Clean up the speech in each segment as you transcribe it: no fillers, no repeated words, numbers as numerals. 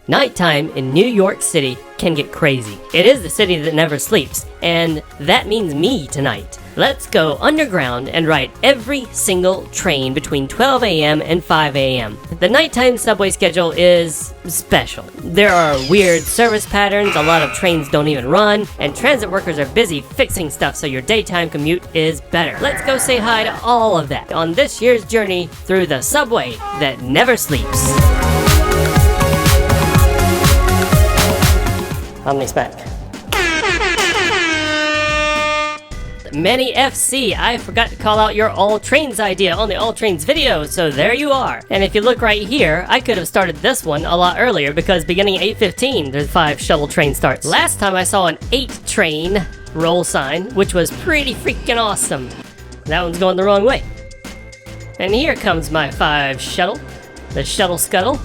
Nighttime in New York City can get crazy. It is the city that never sleeps, and that means me tonight. Let's go underground and ride every single train between 12 a.m. and 5 a.m. The nighttime subway schedule is special. There are weird service patterns, a lot of trains don't even run, and transit workers are busy fixing stuff so your daytime commute is better. Let's go say hi to all of that on this year's journey through the subway that never sleeps. Omni-spec. Many FC, I forgot to call out your all trains idea on the all trains video, so there you are. And if you look right here, I could have started this one a lot earlier because beginning at 8:15, there's 5 shuttle train starts. Last time I saw an 8 train roll sign, which was pretty freaking awesome. That one's going the wrong way. And here comes my 5 shuttle, the shuttle scuttle.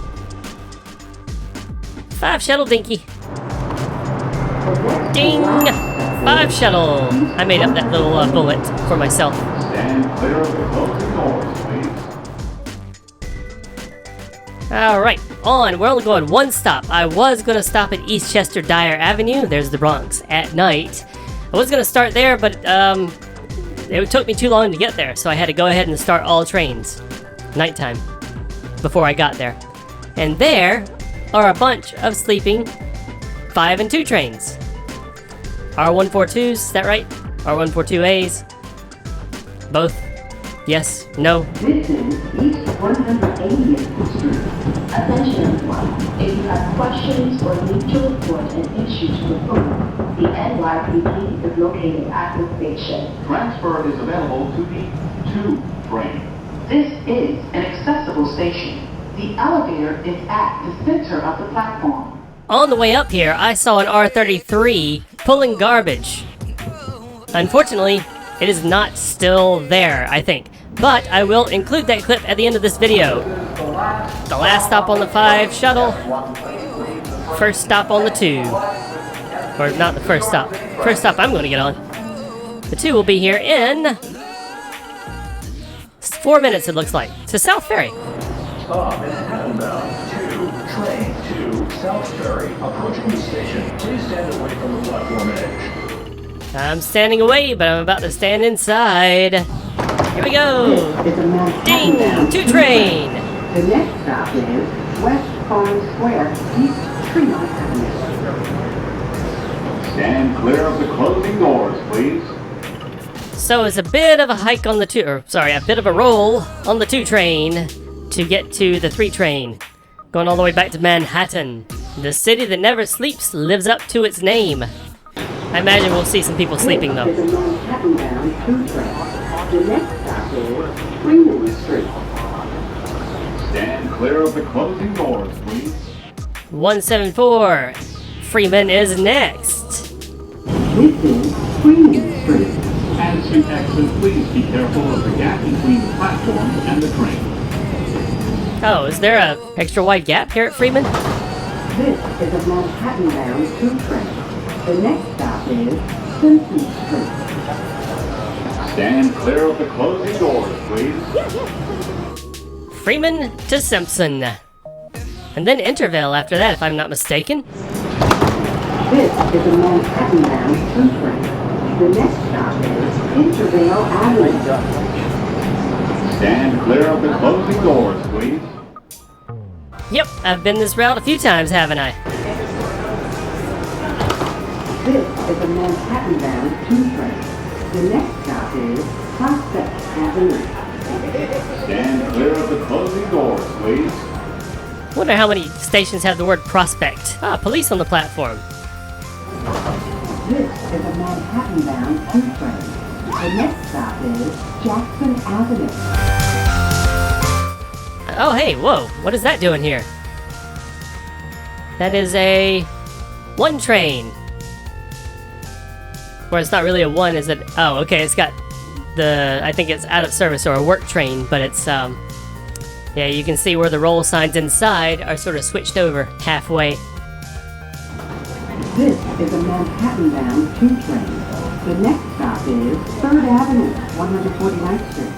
5 shuttle dinky. Ding! 5 shuttle! I made up that little bullet for myself. Stand clear of the closing doors, please. Alright, on. We're only going one stop. I was going to stop at Eastchester Dyer Avenue. There's the Bronx at night. I was going to start there, but it took me too long to get there, so I had to go ahead and start all trains. Nighttime. Before I got there. And there are a bunch of sleeping 5 and 2 trains. R142s, is that right? R142As? Both? Yes? No? This is East 180th Street. Attention everyone. If you have questions or need to report an issue to the phone, the NYC is located at the station. Transfer is available to the 2 train. This is an accessible station. The elevator is at the center of the platform. On the way up here, I saw an R33 pulling garbage. Unfortunately, it is not still there, I think. But I will include that clip at the end of this video. The last stop on the 5 shuttle. First stop on the 2. Or not the first stop. First stop I'm going to get on. The 2 will be here in 4 minutes, it looks like. To South Ferry. Stop is Hattonbound 2, train 2, South Ferry, approaching the station. Please stand away from the platform edge. I'm standing away, but I'm about to stand inside. Here we go! Ding! 2 train! The next stop is West Farm Square, East Tremont Avenue. Stand clear of the closing doors, please. So it's a bit of a hike on the 2, or sorry, a bit of a roll on the 2 train to get to the 3 train. Going all the way back to Manhattan. The city that never sleeps lives up to its name. I imagine we'll see some people sleeping though. This is a Manhattan-bound 2 train. The next stop is Freeman Street. Stand clear of the closing doors, please. 174. Freeman is next. This is Freeman Street. As you exit, please be careful of the gap between the platform and the train. Oh, is there a extra wide gap here at Freeman? This is a Manhattan-bound 2 train. The next stop is Simpson Street. Stand clear of the closing doors, please. Freeman to Simpson. And then Intervale after that, if I'm not mistaken. This is a Manhattan-bound 2 train. The next stop is Intervale Avenue. Stand clear of the closing doors, please. Yep, I've been this route a few times, haven't I? This is a Manhattan-bound 2 train. The next stop is Prospect Avenue. Stand clear of the closing doors, please. Wonder how many stations have the word prospect. Ah, police on the platform. This is a Manhattan-bound 2 train. The next stop is Jackson Avenue. Oh, hey, whoa, what is that doing here? That is a 1 train. Or it's not really a 1, is it? Oh, okay, it's got the, I think it's out of service or a work train, but it's, yeah, you can see where the roll signs inside are sort of switched over halfway. This is a Manhattan-bound 2 train. The next stop is 3rd Avenue, 149th Street.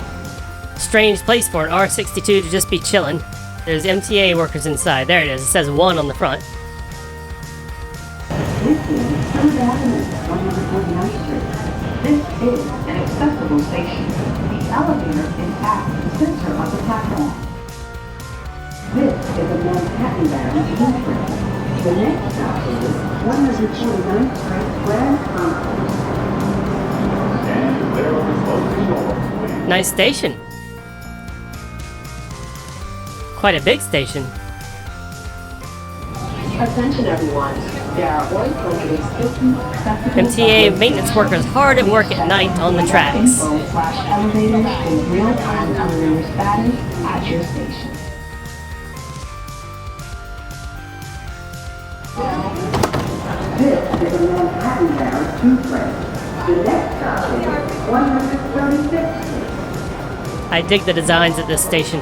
Strange place for an R62 to just be chilling. There's MTA workers inside. There it is. It says 1 on the front. This is 3rd Avenue, 149th Street. This is an accessible station. The elevator is at the center of the platform. This is a Manhattan-bound train. The next stop is 149th Street Grand Concourse. And there is closing door. Nice station. Quite a big station. Attention everyone, there are 150 MTA maintenance workers hard at work at night on the tracks. Elevators and real-time elevator status at your station. This is a Manhattan-bound 2 train. The next stop is 136th Street. I dig the designs at this station.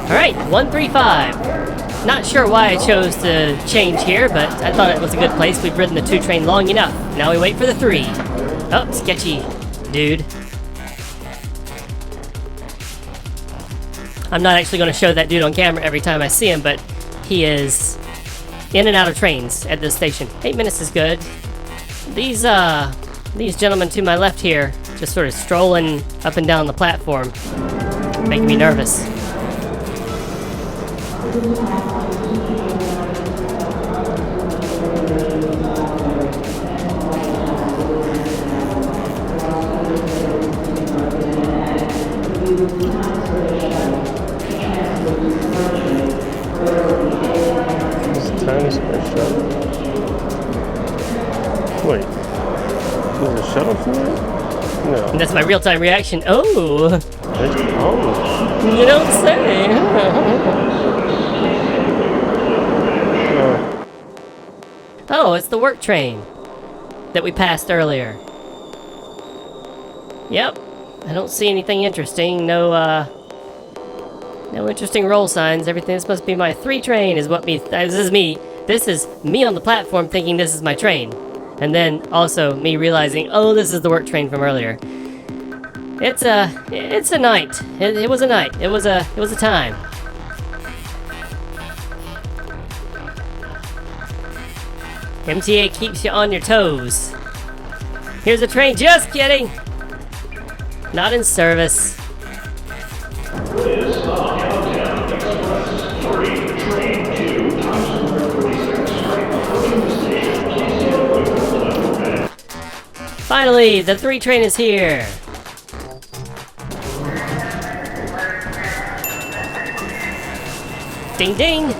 Alright, 135. Not sure why I chose to change here, but I thought it was a good place. We've ridden the 2 train long enough. Now we wait for the 3. Oh, sketchy, dude. I'm not actually going to show that dude on camera every time I see him, but he is in and out of trains at this station. 8 minutes is good. These gentlemen to my left here, just sort of strolling up and down the platform, making me nervous. Tiny space shuttle. Wait, there's a shuttle for it? No. And that's my real-time reaction. Oh, Oh. you don't say. Oh, it's the work train that we passed earlier. Yep, I don't see anything interesting. No interesting roll signs. Everything. This must be my 3 train. Is what me. This is me. This is me on the platform thinking this is my train, and then also me realizing, oh, this is the work train from earlier. It's a night. It was a night. It was a time. MTA keeps you on your toes. Here's a train. Just kidding. Not in service. Finally, the 3 train is here. Ding ding.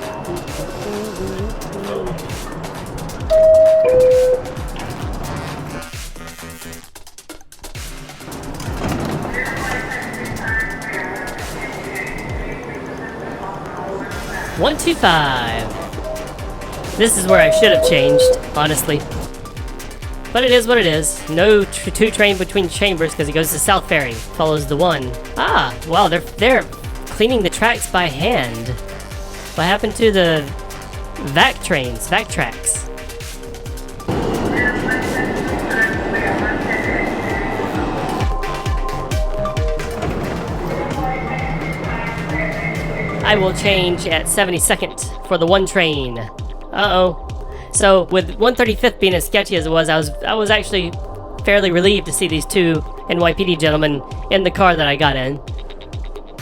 One, 2, 5. This is where I should have changed, honestly. But it is what it is. No 2 train between chambers because it goes to South Ferry. Follows the 1. Ah, wow, they're cleaning the tracks by hand. What happened to the vac trains, vac tracks? I will change at 72nd for the 1 train. Uh-oh. So, with 135th being as sketchy as it was, I was actually fairly relieved to see these 2 NYPD gentlemen in the car that I got in.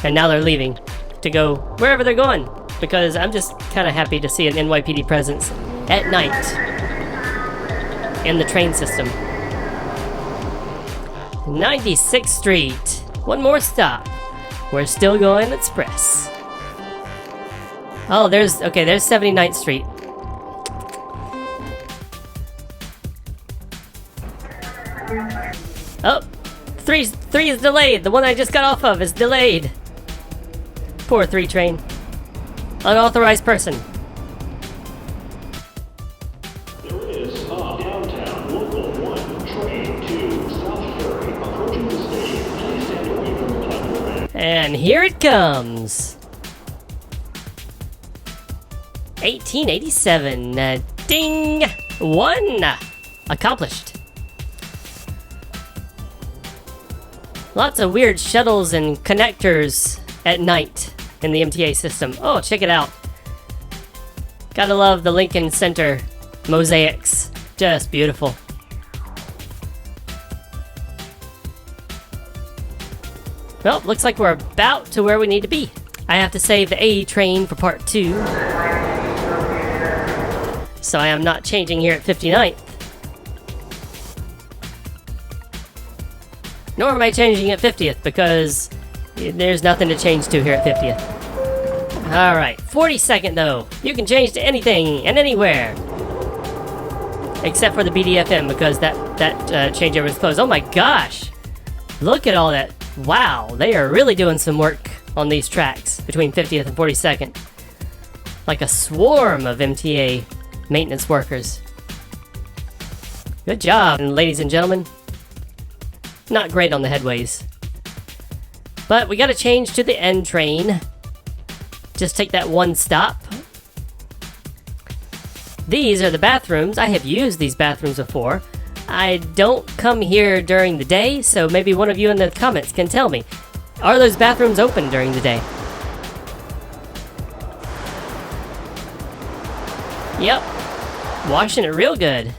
And now they're leaving to go wherever they're going, because I'm just kind of happy to see an NYPD presence at night in the train system. 96th Street. One more stop. We're still going express. Oh, there's 79th Street. Oh, 3 is delayed. The one I just got off of is delayed. Poor 3 train. Unauthorized person. There is a downtown local 1 train to South Ferry approaching the station. Please stand away from the platform. And here it comes. 1887. Ding! 1! Accomplished. Lots of weird shuttles and connectors at night in the MTA system. Oh, check it out. Gotta love the Lincoln Center mosaics. Just beautiful. Well, looks like we're about to where we need to be. I have to save the A train for part 2. So I am not changing here at 59th. Nor am I changing at 50th because there's nothing to change to here at 50th. Alright, 42nd though. You can change to anything and anywhere. Except for the BDFM because that changeover is closed. Oh my gosh! Look at all that. Wow, they are really doing some work on these tracks between 50th and 42nd. Like a swarm of MTA maintenance workers. Good job, ladies and gentlemen. Not great on the headways. But we gotta change to the N train. Just take that one stop. These are the bathrooms. I have used these bathrooms before. I don't come here during the day, so maybe one of you in the comments can tell me. Are those bathrooms open during the day? Yep. Washing it real good.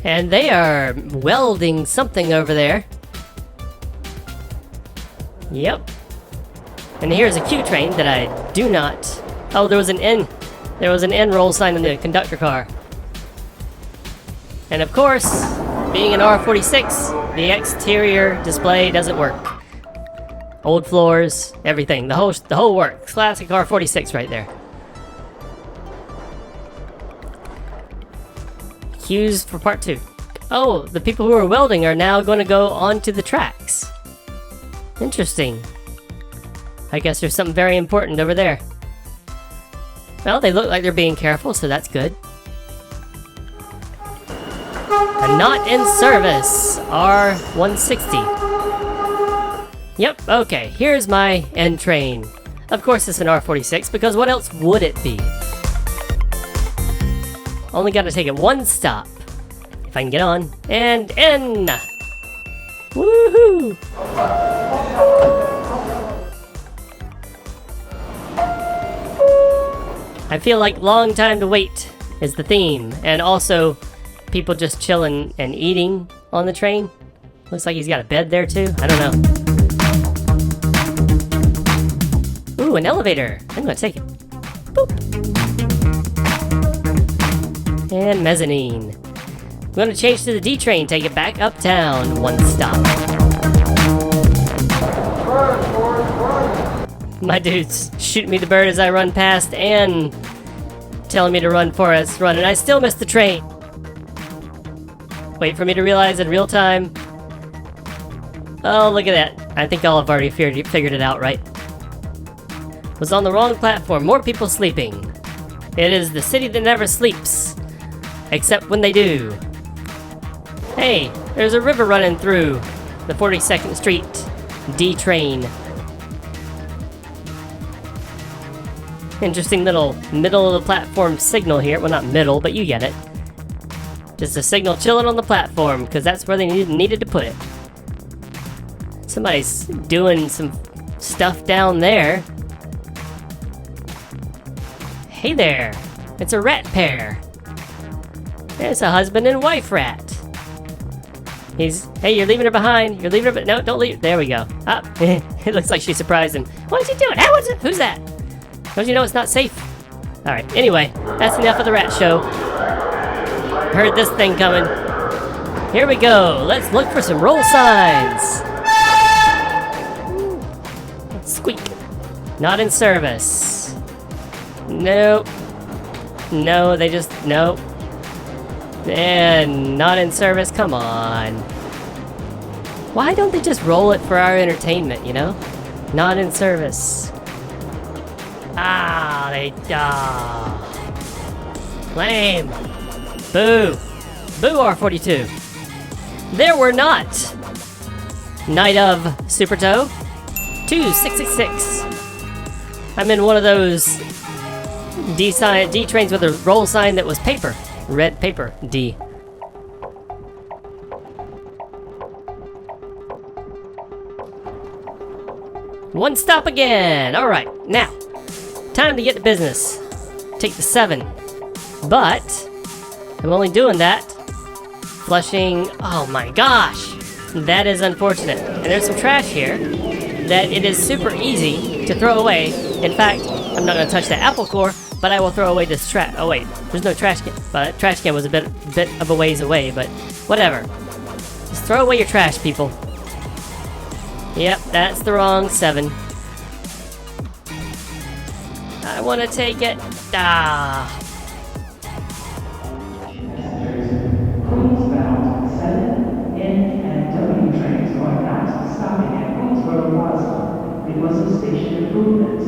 And they are welding something over there. Yep. And here's a Q train that I do not... Oh, there was an N. There was an N roll sign in the conductor car. And of course, being an R46, the exterior display doesn't work. Old floors, everything, the whole works. Classic R46 right there. Cues for part 2. Oh, the people who are welding are now going to go onto the tracks. Interesting. I guess there's something very important over there. Well, they look like they're being careful, so that's good. A not in service, R160. Yep, okay, here's my N train. Of course it's an R46, because what else would it be? Only gotta take it one stop. If I can get on. And N! Woohoo! I feel like long time to wait is the theme. And also, people just chilling and eating on the train. Looks like he's got a bed there too. I don't know. Ooh, an elevator. I'm gonna take it. Boop. And mezzanine. I'm gonna change to the D train, take it back uptown, one stop. My dude's shooting me the bird as I run past and telling me to run for us, run, and I still missed the train. Wait for me to realize in real time. Oh, look at that. I think I'll have already figured it out, right? Was on the wrong platform, more people sleeping. It is the city that never sleeps. Except when they do. Hey, there's a river running through the 42nd Street D train. Interesting little middle of the platform signal here. Well, not middle, but you get it. Just a signal chilling on the platform, because that's where they needed to put it. Somebody's doing some stuff down there. Hey there, it's a rat pair. It's a husband and wife rat. Hey, you're leaving her behind. You're leaving her, no, don't leave. There we go. Ah, it looks like she surprised him. What is he doing? Who's that? Don't you know it's not safe? All right, anyway, that's enough of the rat show. Heard this thing coming. Here we go. Let's look for some roll signs. Squeak. Not in service. Nope. No, they just, nope. And not in service, come on. Why don't they just roll it for our entertainment, you know? Not in service. Lame. Boo. Boo R42. There were not. Night of Suprtoe. 2666. I'm in one of those D trains with a roll sign that was paper. Red paper. D. One stop again. Alright, now. Time to get to business. Take the 7. But I'm only doing that. Flushing. Oh my gosh. That is unfortunate. And there's some trash here that it is super easy to throw away. In fact, I'm not going to touch the apple core, but I will throw away this trash. Oh wait, there's no trash can. But trash can was a bit of a ways away, but whatever. Just throw away your trash, people. Yep, that's the wrong 7. I want to take it. Queensbound 7 N and W trains are announced stopping at Queensboro Plaza because of station improvements.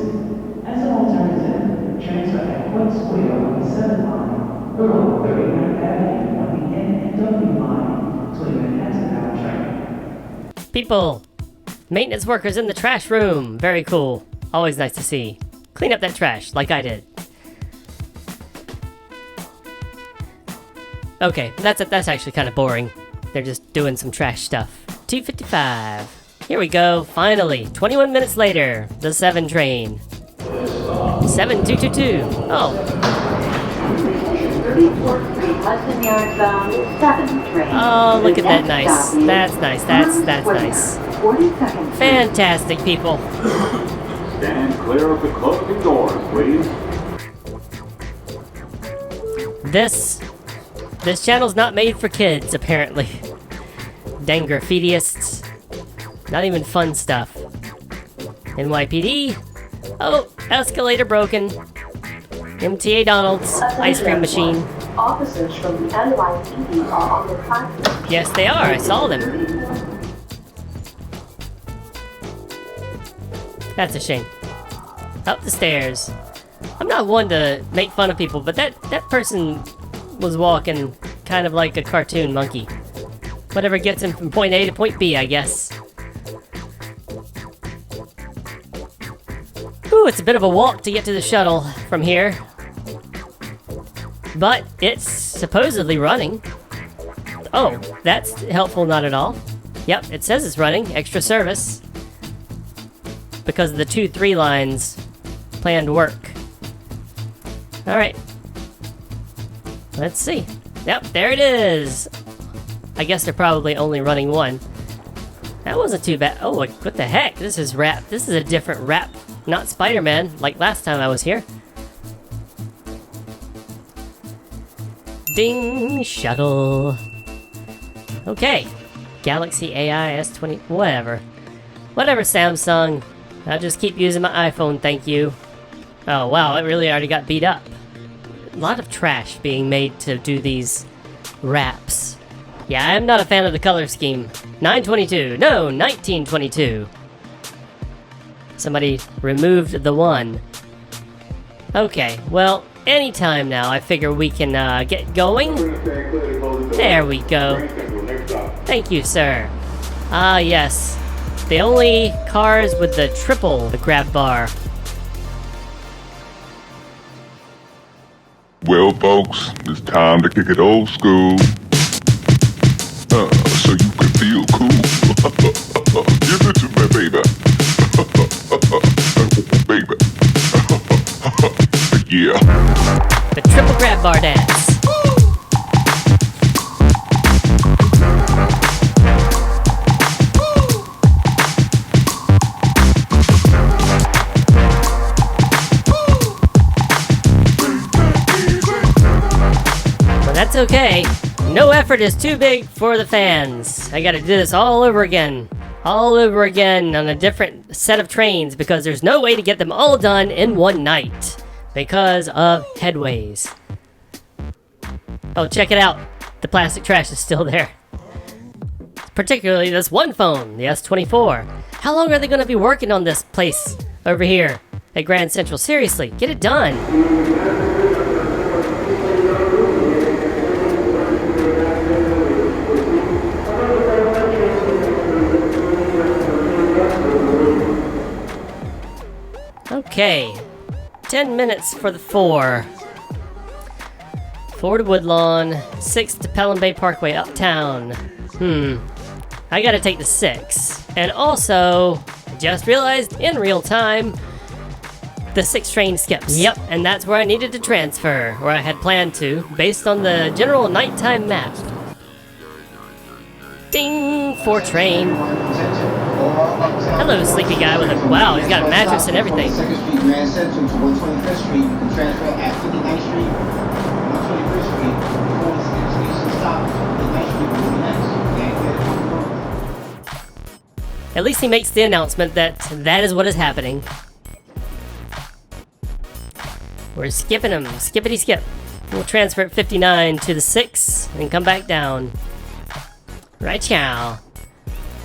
As an alternative, trains are at Point Square on the 7 line, or 39th Avenue on the N and W line to a Manhattan-bound train. People, maintenance workers in the trash room. Very cool. Always nice to see. Clean up that trash, like I did. Okay, that's actually kind of boring. They're just doing some trash stuff. 2:55. Here we go, finally. 21 minutes later, the 7 train. 7222. Oh. Oh, look at that nice. That's nice. That's nice. Fantastic, people. Stand clear of the closing doors, please. This channel's not made for kids, apparently. Dang graffitiists. Not even fun stuff. NYPD. Oh, escalator broken. MTA Donald's ice cream machine. Officers from the NYC are on the platform. Yes, they are. I saw them. That's a shame. Up the stairs. I'm not one to make fun of people, but that person was walking kind of like a cartoon monkey. Whatever gets him from point A to point B, I guess. Ooh, it's a bit of a walk to get to the shuttle from here. But it's supposedly running. Oh, that's helpful, not at all. Yep, it says it's running. Extra service. Because of the 2-3 lines planned work. Alright. Let's see. Yep, there it is. I guess they're probably only running one. That wasn't too bad. Oh, what the heck? This is rap. This is a different rap. Not Spider-Man, like last time I was here. Ding, shuttle. Okay. Galaxy AI S20, whatever. Whatever, Samsung. I'll just keep using my iPhone, thank you. Oh, wow, it really already got beat up. A lot of trash being made to do these wraps. Yeah, I'm not a fan of the color scheme. 922. No, 1922. Somebody removed the 1. Okay, well, anytime now, I figure we can get going. There we go. Thank you, sir. Ah, yes. The only cars with the triple grab bar. Well, folks, it's time to kick it old school. So you can feel cool. Give it to me, baby. Baby. Yeah. The triple grab bar dance. That's okay. No effort is too big for the fans. I gotta do this all over again. All over again on a different set of trains because there's no way to get them all done in one night because of headways. Oh, check it out. the plastic trash is still there. Particularly this one phone, the S24. How long are they going to be working on this place over here at Grand Central? Seriously, get it done. Okay, 10 minutes for the 4. 4 to Woodlawn, 6 to Pelham Bay Parkway uptown. I gotta take the 6. And also, just realized in real time, the 6 train skips. Yep, and that's where I needed to transfer, or I had planned to, based on the general nighttime map. Ding! 4 train. Hello, sleepy guy with a... Wow, he's got a mattress and everything. 2nd Street, Grand Central to 125th Street. You can transfer at 59th Street, 125th Street, before the station stops. 59th Street will be next. At least he makes the announcement that that is what is happening. We're skipping him. Skippity skip. We'll transfer at 59 to the 6 and come back down. Right chow.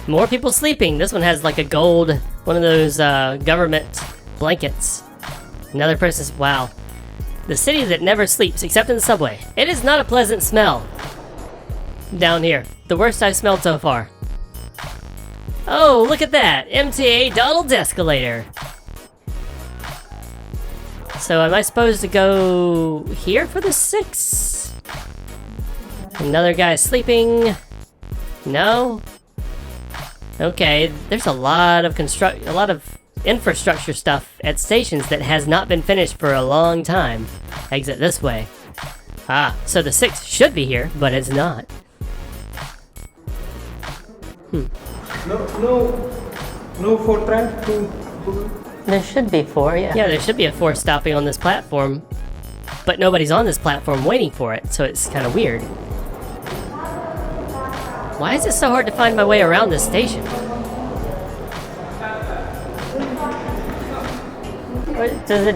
More people sleeping. This one has like a gold, one of those government blankets. Another person's... Wow. The city that never sleeps, except in the subway. It is not a pleasant smell. Down here. The worst I've smelled so far. Oh, look at that! MTA Donald's escalator. So am I supposed to go here for the 6? Another guy sleeping. No? Okay, there's a lot of infrastructure stuff at stations that has not been finished for a long time. Exit this way. Ah, so the 6 should be here, but it's not. No 4 train to... There should be 4, yeah. Yeah, there should be a 4 stopping on this platform. But nobody's on this platform waiting for it, so it's kind of weird. Why is it so hard to find my way around this station? Does the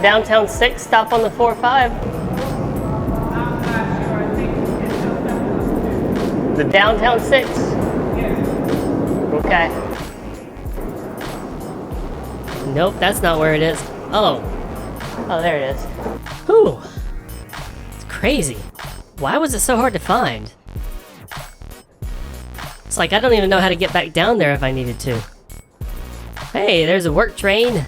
downtown 6 stop on the 4-5? The downtown 6? Okay. Nope, that's not where it is. Oh. Oh, there it is. Whew. It's crazy. Why was it so hard to find? It's like I don't even know how to get back down there if I needed to. Hey, there's a work train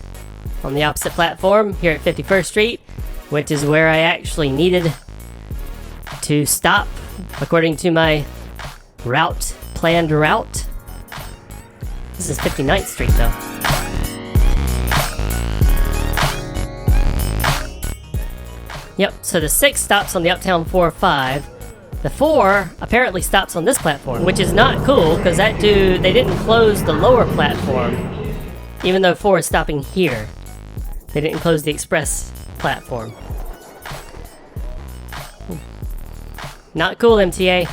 on the opposite platform here at 51st Street, which is where I actually needed to stop, according to my planned route. This is 59th Street, though. Yep, so the 6 stops on the Uptown 4-5. The 4 apparently stops on this platform, which is not cool, because they didn't close the lower platform, even though 4 is stopping here. They didn't close the express platform. Not cool, MTA.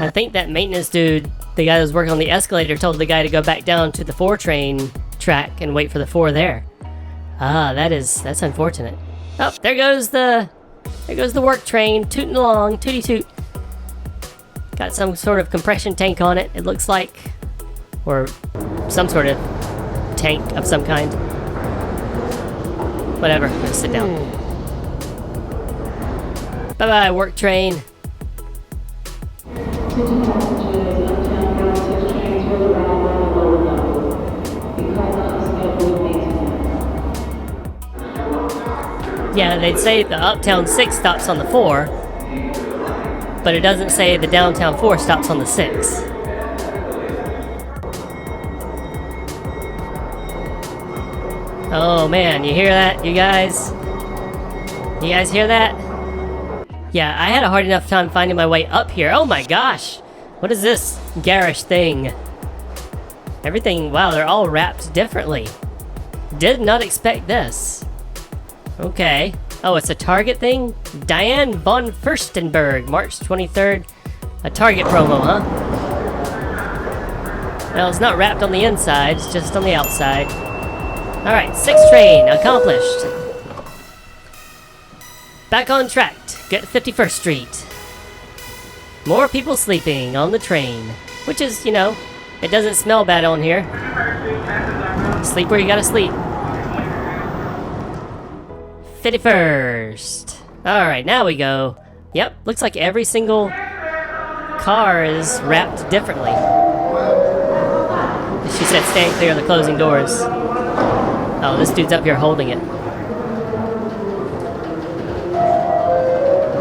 I think that maintenance dude, the guy that was working on the escalator, told the guy to go back down to the 4 train track and wait for the 4 there. Ah, that's unfortunate. Oh, there goes the work train tooting along, tooty toot. Got some sort of compression tank on it, it looks like, or some sort of tank of some kind. Whatever, I'm gonna sit down. Bye bye, work train. Yeah, they'd say the Uptown 6 stops on the 4, but it doesn't say the Downtown 4 stops on the 6. Oh man, you hear that, you guys? You guys hear that? Yeah, I had a hard enough time finding my way up here. Oh my gosh! What is this garish thing? Everything, wow, they're all wrapped differently. Did not expect this. Okay. Oh, it's a Target thing? Diane von Furstenberg, March 23rd. A Target promo, huh? Well, it's not wrapped on the inside, it's just on the outside. Alright, 6th train accomplished. Back on track. Get 51st Street. More people sleeping on the train. Which is, you know, it doesn't smell bad on here. Sleep where you gotta sleep. 51st. Alright, now we go. Yep, looks like every single car is wrapped differently. She said stand clear of the closing doors. Oh, this dude's up here holding it.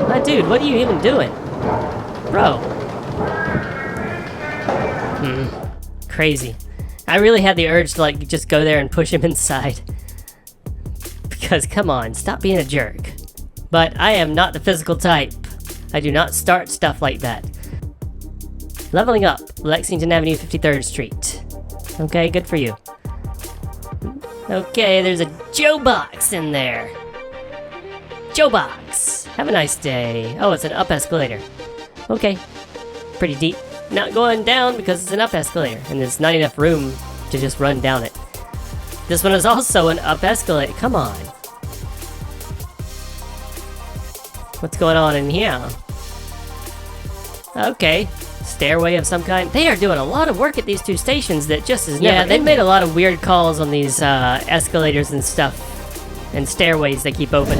My dude, what are you even doing? Bro. Crazy. I really had the urge to like just go there and push him inside. Because come on, stop being a jerk. But I am not the physical type. I do not start stuff like that. Leveling up, Lexington Avenue, 53rd Street. Okay, good for you. Okay, there's a Joe Box in there. Joe Box. Have a nice day. Oh, it's an up escalator. Okay. Pretty deep. Not going down because it's an up escalator, and there's not enough room to just run down it. This one is also an up escalator. Come on. What's going on in here? Okay. Stairway of some kind. They are doing a lot of work at these two stations that just is never. Yeah, they've made a lot of weird calls on these escalators and stuff. And stairways they keep open.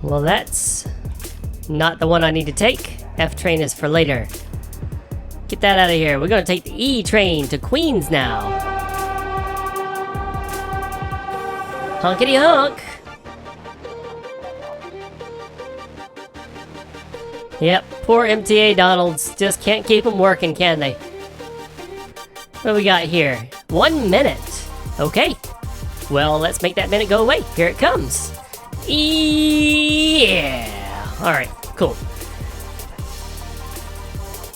Well, that's not the one I need to take. F train is for later. Get that out of here. We're gonna take the E train to Queens now. Honkity honk. Yep, poor MTA Donalds. Just can't keep them working, can they? What do we got here? 1 minute. Okay. Well, let's make that minute go away. Here it comes. Yeah. Alright, cool.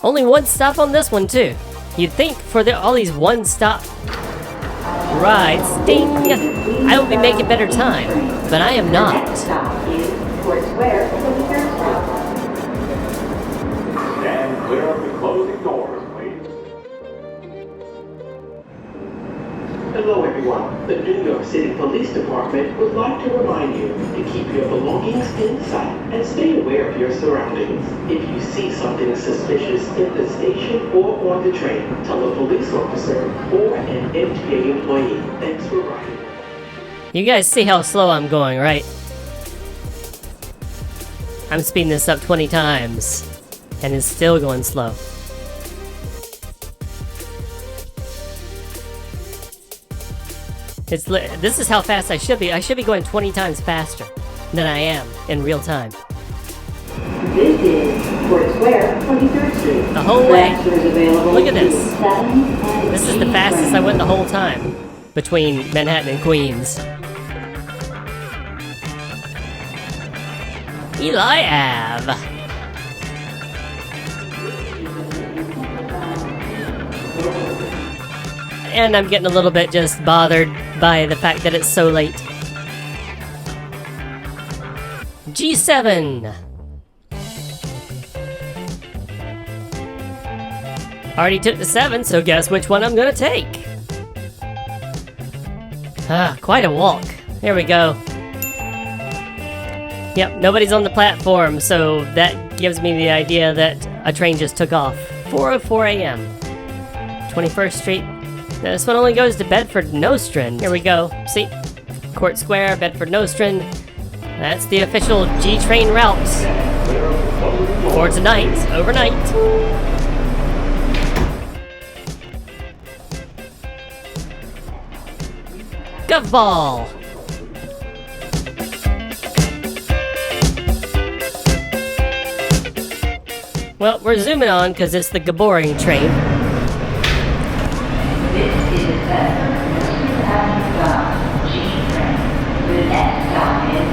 Only one stop on this one, too. You'd think for all these one-stop rides, ding, I would be making better time, but I am not. Stand clear of the closing doors, please. Hello everyone. The New York City Police Department would like to remind you to keep your belongings in sight and stay aware of your surroundings. If you see something suspicious in the station or on the train, tell a police officer or an MTA employee. Thanks for riding. You guys see how slow I'm going, right? I'm speeding this up 20 times, and it's still going slow. This is how fast I should be. I should be going 20 times faster than I am in real time. This is Fort Square, 23rd Street. The whole way. Look at this. 7 and This is the fastest I went the whole time between Manhattan and Queens. Eli Ave. And I'm getting a little bit just bothered by the fact that it's so late. G7. Already took the 7, so guess which one I'm gonna take. Ah, quite a walk. Here we go. Yep, nobody's on the platform, so that gives me the idea that a train just took off. 4:04 a.m. 21st Street. This one only goes to Bedford Nostrand. Here we go. See? Court Square, Bedford Nostrand. That's the official G-Train route. For tonight, overnight. Govball! Well, we're zooming on because it's the Gaboring train. This is the G-Train. The next stop is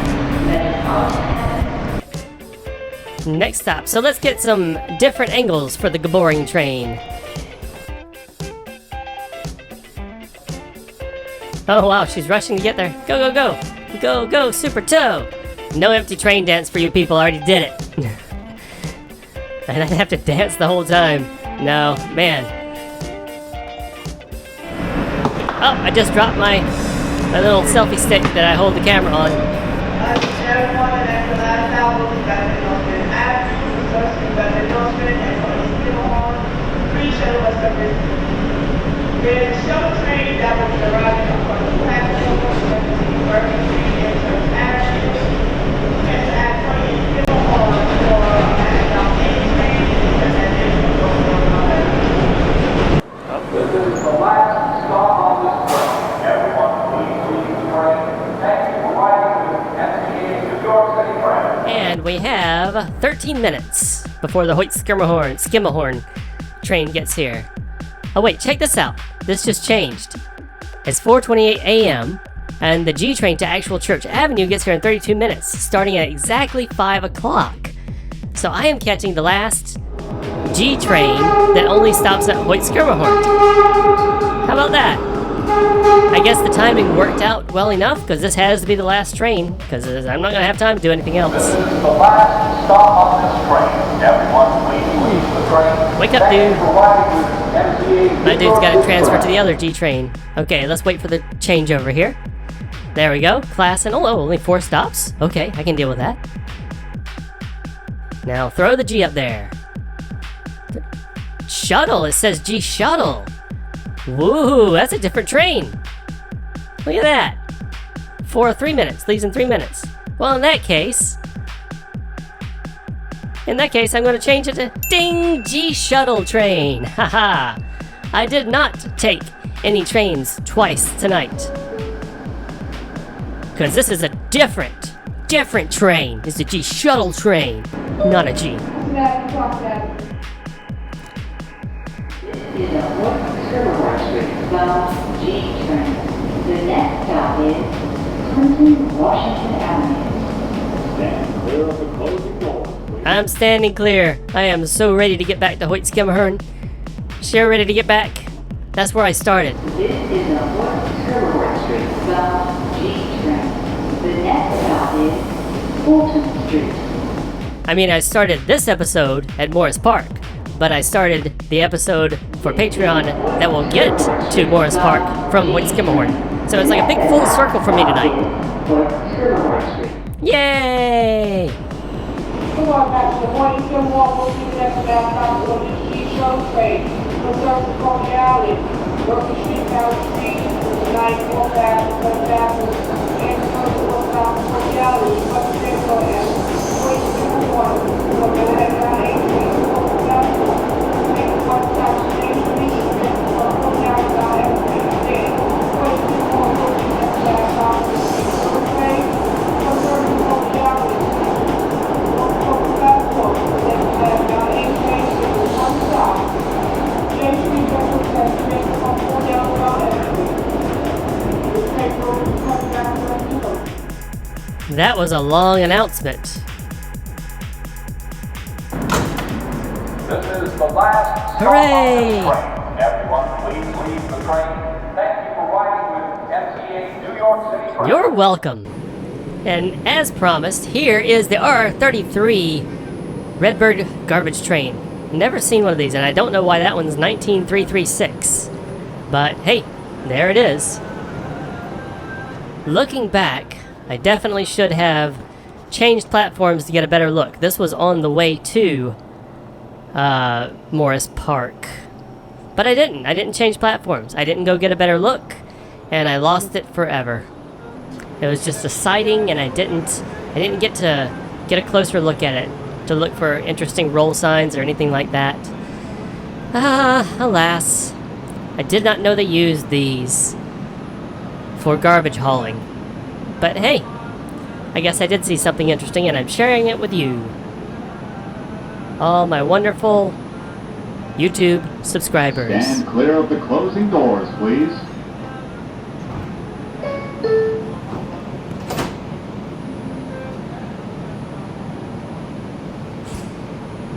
Metropolitan. Next stop. So let's get some different angles for the Gaboring train. Oh wow, she's rushing to get there. Go, go, go! Go, go, Suprtoe! No empty train dance for you people, I already did it. And I'd have to dance the whole time. No, man. Oh, I just dropped my little selfie stick that I hold the camera on. There's a shuttle train that will be arriving on the platform for working and some action. And at 20 for any train, and then it will go This is the last stop on this train. Everyone, please leave the train. Thank you for riding with NYC New York City train. And we have 13 minutes before the Skimmerhorn train gets here. Oh wait, check this out. This just changed. It's 4:28 a.m. and the G train to actual Church Avenue gets here in 32 minutes, starting at exactly 5 o'clock. So I am catching the last G train that only stops at Skimmerhorn. How about that? I guess the timing worked out well enough, because this has to be the last train, because I'm not going to have time to do anything else. This is the last stop on this train. Everyone, please leave the train. Wake up, dude. NCA My dude's got to transfer to the other G train. Okay, let's wait for the changeover here. There we go. Class and... Oh, only 4 stops. Okay, I can deal with that. Now, throw the G up there. Shuttle. It says G Shuttle. Woohoo, that's a different train. Look at that. For 3 minutes. Leaves in 3 minutes. Well, in that case, I'm going to change it to Ding G Shuttle train. Haha. I did not take any trains twice tonight. Because this is a different train. It's a G Shuttle train, not a G. This is a Silverwood Street bound G train. The next stop is Clinton, Washington Avenue. Stand clear of the closing door. I'm standing clear. I am so ready to get back to Skimmerhorn. Sure ready to get back. That's where I started. This is a Silverwood Street bound G train. The next stop is Fulton Street. I mean, I started this episode at Morris Park, but I started the episode for Patreon that will get to Morris Park from Skimmerhorn. So it's like a big full circle for me tonight. Yay! Come on back to the morning, Stillwell, we'll see the next stop on the G Shuttle train. We'll serve the Coney Island, Working Street, Valley Street, 94th Avenue, 1st Avenue, and the first one stop on Coney Island, West Central Avenue, 2201, from the Manhattan 8th Street, 4th Avenue, take the one stop to 8th Street, from Coney Island, Avenue, 2201, we'll see the next stop on the G train. We'll serve the Coney Island. That was a long announcement. This is the last stop Hooray! on this train. Everyone, please leave the train. Thank you for riding with NCA New York City train. You're welcome. And as promised, here is the R33 Redbird garbage train. Never seen one of these, and I don't know why that one's 19336. But hey, there it is. Looking back, I definitely should have changed platforms to get a better look. This was on the way to Morris Park. But I didn't. I didn't change platforms. I didn't go get a better look, and I lost it forever. It was just a sighting, and I didn't get to get a closer look at it to look for interesting roll signs or anything like that. Alas. I did not know they used these for garbage hauling. But hey, I guess I did see something interesting, and I'm sharing it with you. All my wonderful YouTube subscribers. Stand clear of the closing doors, please.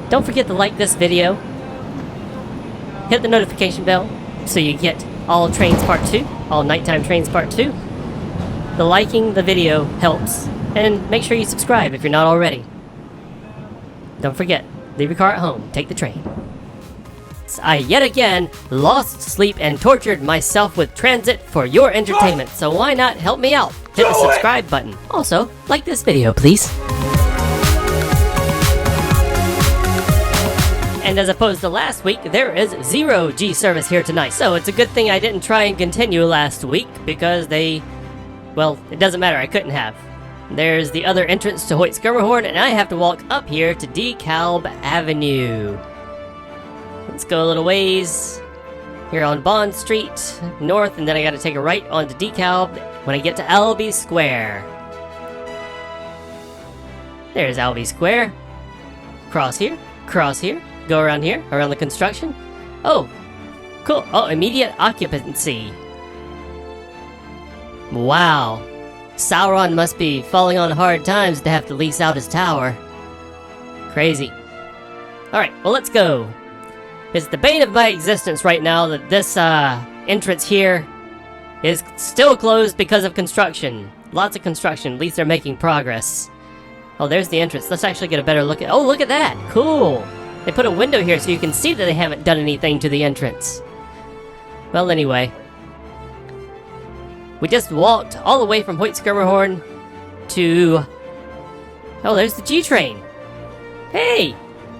Don't forget to like this video. Hit the notification bell so you get all trains part 2, all nighttime trains part 2. The liking the video helps. And make sure you subscribe if you're not already. Don't forget, leave your car at home, take the train. I yet again lost sleep and tortured myself with transit for your entertainment, so why not help me out? Hit the subscribe button. Also, like this video, please. And as opposed to last week, there is 0 G service here tonight. So it's a good thing I didn't try and continue last week because well, it doesn't matter, I couldn't have. There's the other entrance to Hoyt Schermerhorn, and I have to walk up here to DeKalb Avenue. Let's go a little ways here on Bond Street north, and then I gotta take a right onto DeKalb when I get to Avez Square. There's Avez Square. Cross here, go around here, around the construction. Oh, cool. Oh, immediate occupancy. Wow. Sauron must be falling on hard times to have to lease out his tower. Crazy. Alright, well, let's go. It's the bane of my existence right now that this entrance here is still closed because of construction. Lots of construction. At least they're making progress. Oh, there's the entrance. Let's actually get a better look at... Oh, look at that! Cool! They put a window here so you can see that they haven't done anything to the entrance. Well, anyway. We just walked all the way from Hoyt Schermerhorn to... Oh, there's the G train! Hey!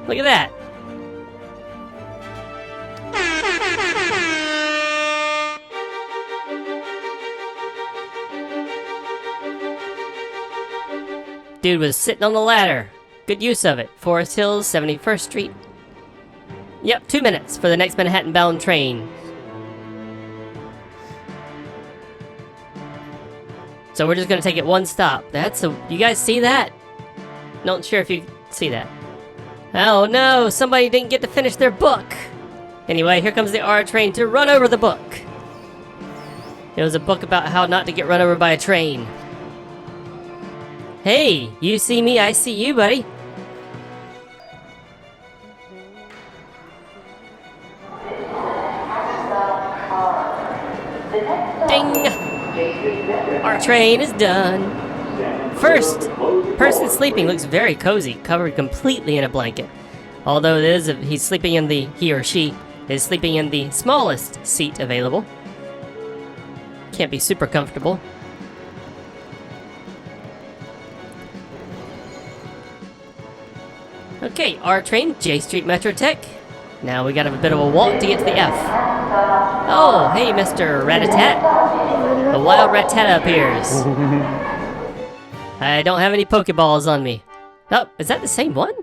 Look at that! Dude was sitting on the ladder. Good use of it. Forest Hills, 71st Street. Yep, 2 minutes for the next Manhattan-bound train. So we're just gonna take it one stop. You guys see that? Not sure if you see that. Oh no, somebody didn't get to finish their book. Anyway, here comes the R train to run over the book. It was a book about how not to get run over by a train. Hey, you see me, I see you, buddy. Ding! Our train is done. First person sleeping looks very cozy, covered completely in a blanket. Although he or she is sleeping in the smallest seat available. Can't be super comfortable. Okay, R train, Jay St Metrotech. Now we got a bit of a walk to get to the F. Oh, hey, Mr. Rat-a-tat. The wild rat-tat appears. I don't have any Pokeballs on me. Oh, is that the same one?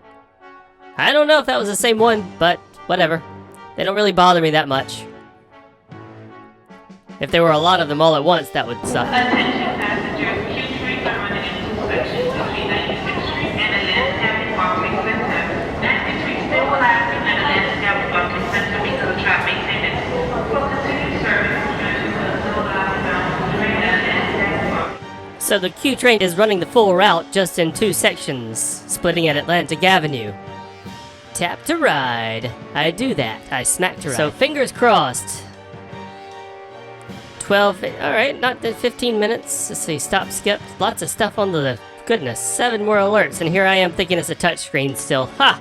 I don't know if that was the same one, but whatever. They don't really bother me that much. If there were a lot of them all at once, that would suck. Attention passengers, Q trains are running in 2 sections between 96th Street and Atlantic Avenue Walkway Center. That's between Stillwell Avenue and Atlantic Avenue Walkway Center because of traffic maintenance. For continued service, transfer to the Stillwell Avenue train at Atlantic Avenue. So the Q train is running the full route just in 2 sections, splitting at Atlantic Avenue. Tap to ride. I do that. I smack to ride. So fingers crossed. 12, alright, not the 15 minutes. Let's see, stop, skip. Lots of stuff on the, goodness, 7 more alerts, and here I am thinking it's a touchscreen still. Ha!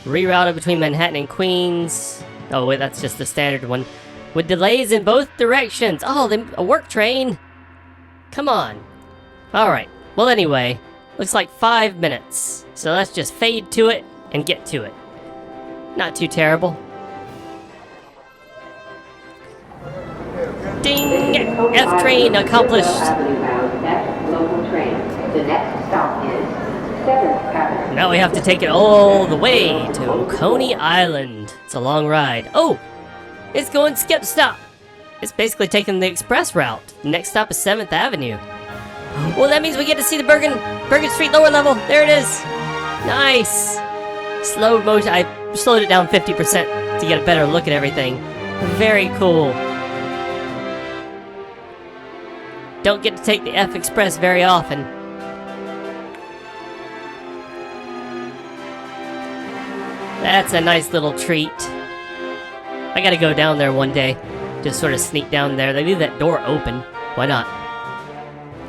Rerouted between Manhattan and Queens. Oh wait, that's just the standard one. With delays in both directions. Oh, a work train. Come on. Alright, well anyway, looks like 5 minutes. So let's just fade to it and get to it. Not too terrible. Ding! F train accomplished. Now we have to take it all the way to Coney Island. It's a long ride. Oh! It's going skip stop! It's basically taking the express route. The next stop is 7th Avenue. Well, that means we get to see the Bergen Street lower level. There it is! Nice! Slow motion. I slowed it down 50% to get a better look at everything. Very cool. Don't get to take the F Express very often. That's a nice little treat. I gotta go down there one day. Just sort of sneak down there. They leave that door open. Why not?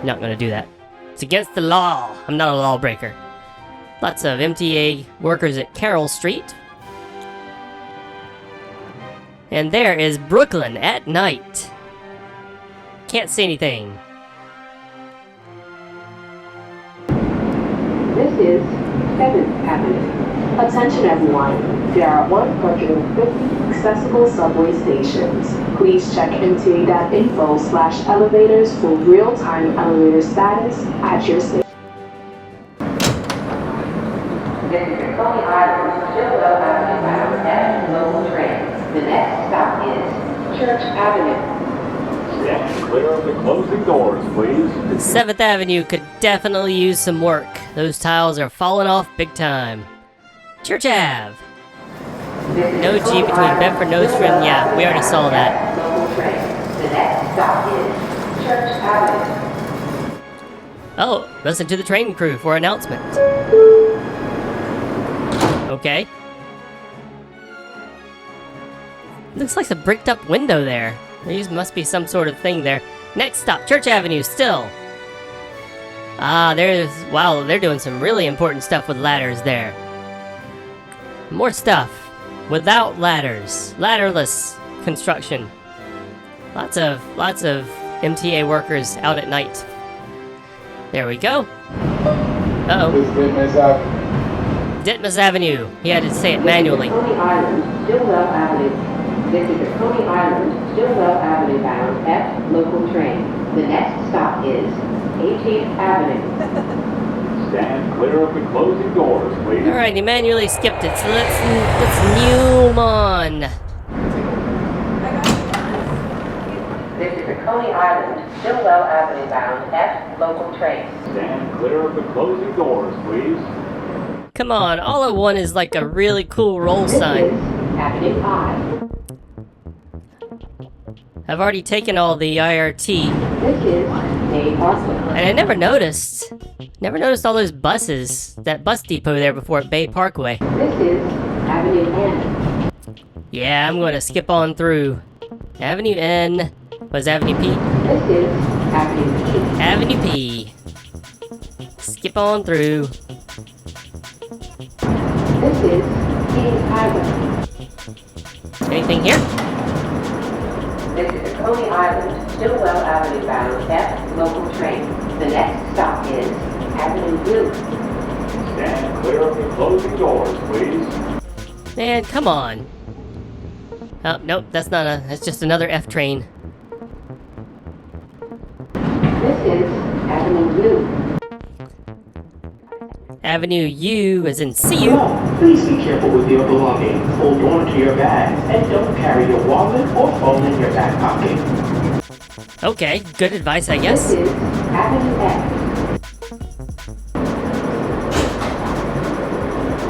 Not gonna do that. It's against the law. I'm not a lawbreaker. Lots of MTA workers at Carroll Street. And there is Brooklyn at night. Can't see anything. This is 7th Avenue. Attention everyone, there are 150 accessible subway stations. Please check mta.info/elevators for real-time elevator status at your station. This is the Coney Island, Stillwell Avenue bound at local train. The next stop is Church Avenue. Stand clear of the closing doors, please. 7th Avenue could definitely use some work. Those tiles are falling off big time. Church Ave. No G between Bedford Nostrum. Yeah, we already saw that. Local train. The next stop is Church Avenue. Oh, listen to the train crew for announcement. Okay. Looks like a bricked up window there. There must be some sort of thing there. Next stop, Church Avenue, still. Ah, wow, they're doing some really important stuff with ladders there. More stuff. Without ladders. Ladderless construction. Lots of MTA workers out at night. There we go. Uh-oh. Ditmas Avenue. He had to say it manually. Coney Island, Stillwell Avenue. This is the Coney Island, Stillwell Avenue bound F local train. The next stop is 18th Avenue. Stand clear of the closing doors, please. Alright, he manually skipped it, so let's new him on. This is the Coney Island, Stillwell Avenue bound F local train. Stand clear of the closing doors, please. Come on, all I want is like a really cool roll sign. Avenue I. I've already taken all the IRT. This is a parcel. And I never noticed all those buses, that bus depot there before at Bay Parkway. This is Avenue N. Yeah, I'm going to skip on through. Avenue N was Avenue P. This is Avenue P. Avenue P. Skip on through. This is Coney Island. Anything here? This is the Coney Island, Stillwell Avenue bound F local train. The next stop is Avenue Blue. Stand clear of the closing doors, please. Man, come on. Oh, nope, that's just another F train. This is Avenue Blue. Avenue U as in see you. Please be careful with your belongings. Hold on to your bags and don't carry your wallet or phone in your back pocket. Okay, good advice, I guess. This is Avenue X.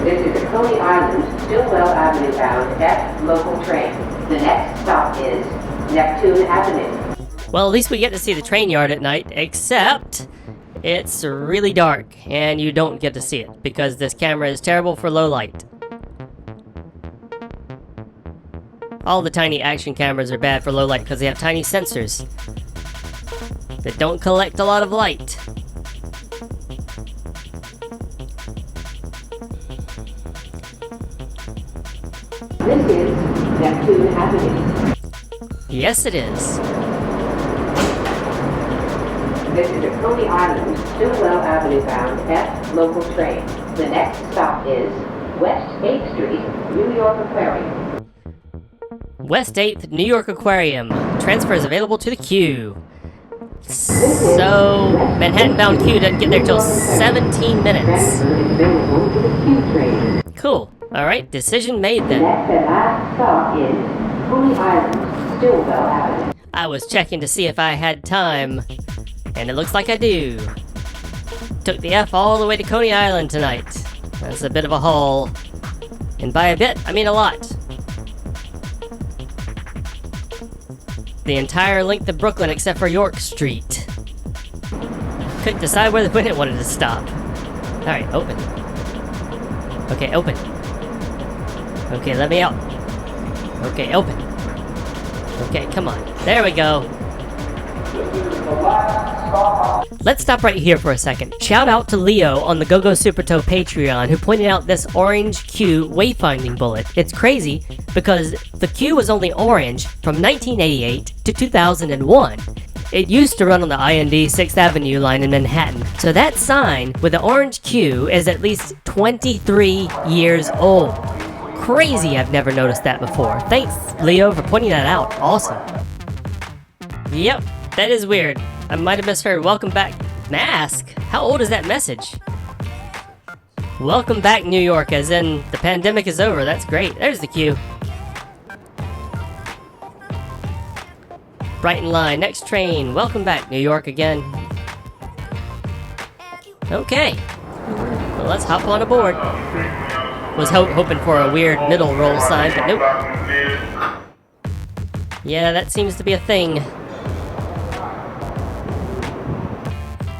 This is the Coney Island, Stillwell Avenue bound F local train. The next stop is Neptune Avenue. Well, at least we get to see the train yard at night, except it's really dark and you don't get to see it because this camera is terrible for low light. All the tiny action cameras are bad for low light because they have tiny sensors that don't collect a lot of light. This is Neptune Avenue. Yes, it is. This is the Coney Island, Stillwell Avenue bound F local train. The next stop is West 8th Street, New York Aquarium. West 8th, New York Aquarium. Transfer is available to the queue. So, Manhattan-bound queue doesn't get there till 17 minutes. Cool. Alright, decision made then. Next and last stop is Coney Island, Stillwell Avenue. I was checking to see if I had time, and it looks like I do. Took the F all the way to Coney Island tonight. That's a bit of a haul. And by a bit, I mean a lot. The entire length of Brooklyn except for York Street. Couldn't decide when it wanted to stop. Alright, open. Okay, open. Okay, let me out. Okay, open. Okay, come on. There we go. Let's stop right here for a second. Shout out to Leo on the GoGo Suprtoe Patreon who pointed out this orange Q wayfinding bullet. It's crazy because the Q was only orange from 1988 to 2001. It used to run on the IND 6th Avenue line in Manhattan, so that sign with the orange Q is at least 23 years old. Crazy, I've never noticed that before. Thanks, Leo, for pointing that out. Awesome. Yep, that is weird. I might have misheard. Welcome back. Mask? How old is that message? Welcome back, New York, as in the pandemic is over. That's great. There's the Q. Brighton line, next train. Welcome back, New York again. Okay. Well, let's hop on aboard. Was hoping for a weird middle roll sign, but nope. Yeah, that seems to be a thing.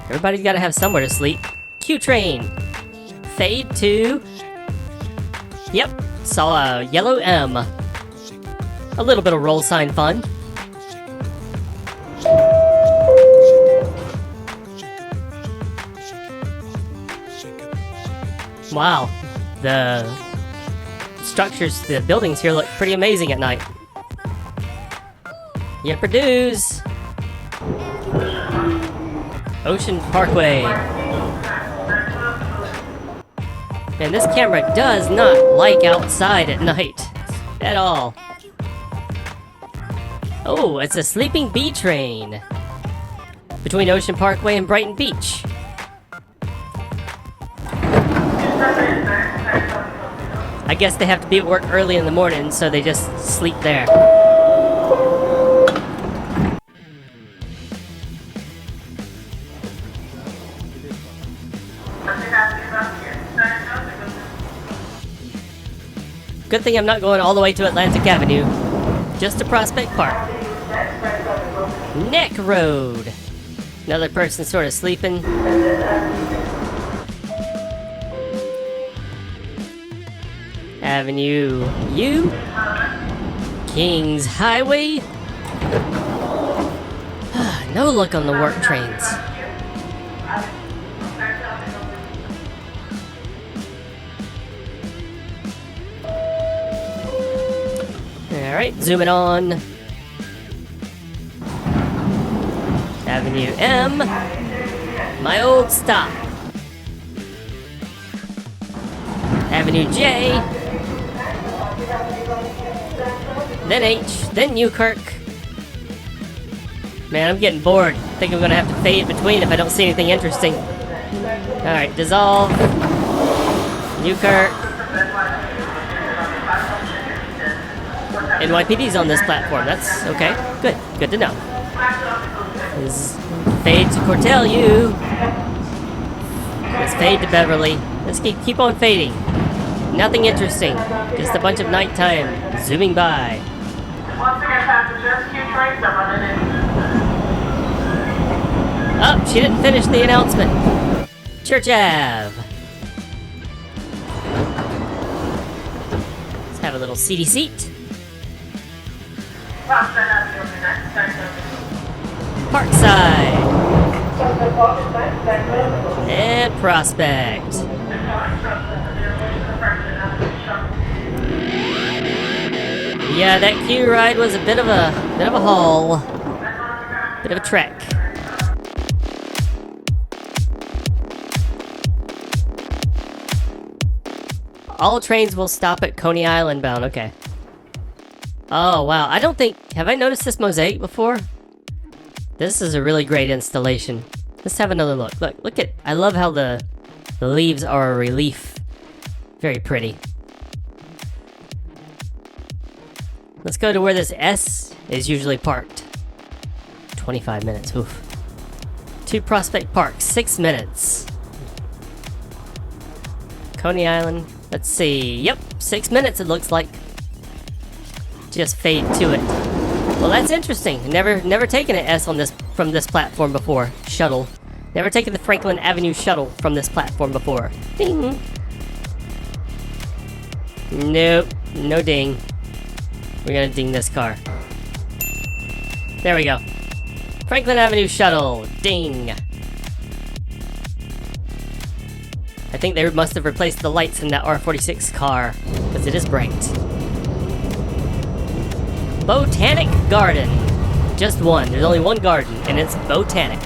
Everybody's gotta have somewhere to sleep. Q train. Fade to... Yep, saw a yellow M. A little bit of roll sign fun. Wow, the structures, the buildings here look pretty amazing at night. Yipperdoos! Ocean Parkway. And this camera does not like outside at night. At all. Oh, it's a sleeping bee train. Between Ocean Parkway and Brighton Beach. I guess they have to be at work early in the morning, so they just sleep there. Good thing I'm not going all the way to Atlantic Avenue. Just to Prospect Park. Neck Road. Another person sort of sleeping. Avenue U. Kings Highway. No luck on the work trains. Alright, zooming on. Avenue M. My old stop. Avenue J. Then H. Then Newkirk. Man, I'm getting bored. I think I'm gonna have to fade between if I don't see anything interesting. Alright, dissolve. Newkirk. NYPD's on this platform. That's okay. Good. Good to know. Fade to Cortelyou. Let's fade to Beverly. Let's keep on fading. Nothing interesting. Just a bunch of nighttime zooming by. Once again, passengers, Q trains are running in. Oh, she didn't finish the announcement. Church Ave. Let's have a little seaty seat. Parkside. And Prospect. Yeah, that Q ride was a bit of a haul. Bit of a trek. All trains will stop at Coney Island bound, okay. Oh, wow. I don't think... Have I noticed this mosaic before? This is a really great installation. Let's have another look. Look at... I love how the leaves are a relief. Very pretty. Let's go to where this S is usually parked. 25 minutes, oof. To Prospect Park, 6 minutes. Coney Island, let's see. Yep, 6 minutes it looks like. Just fade to it. Well, that's interesting. Never taken an S on this from this platform before. Shuttle. Never taken the Franklin Avenue shuttle from this platform before. Ding. Nope. No ding. We're gonna ding this car. There we go. Franklin Avenue Shuttle. Ding. I think they must have replaced the lights in that R46 car, because it is bright. Botanic Garden. Just one. There's only one garden, and it's Botanic.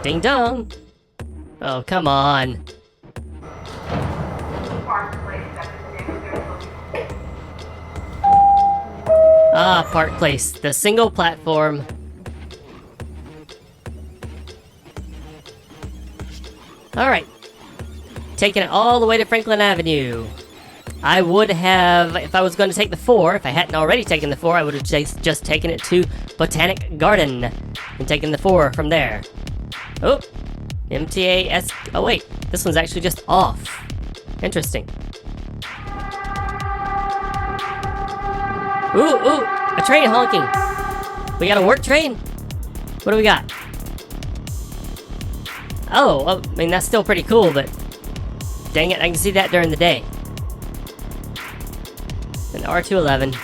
Ding dong. Oh, come on. Ah, Park Place, the single platform. Alright. Taking it all the way to Franklin Avenue. I would have, if I was going to take the 4, if I hadn't already taken the 4, I would have just taken it to Botanic Garden and taken the 4 from there. Oh, MTA oh wait, this one's actually just off. Interesting. Ooh, a train honking. We got a work train? What do we got? Oh, I mean, that's still pretty cool, but dang it, I can see that during the day. An R211.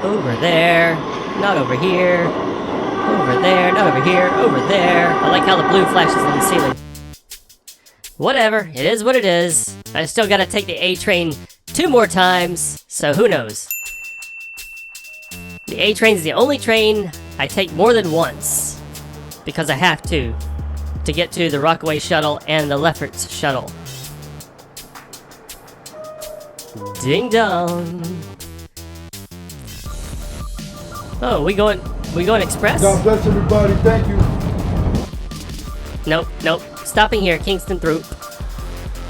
Over there, not over here. Over there, not over here, over there. I like how the blue flashes on the ceiling. Whatever, it is what it is. I still gotta take the A train 2 more times, so who knows. The A train's the only train I take more than once, because I have to get to the Rockaway Shuttle and the Lefferts Shuttle. Ding dong. Oh, we going express? God bless everybody, thank you. Nope. Stopping here, Kingston Throop.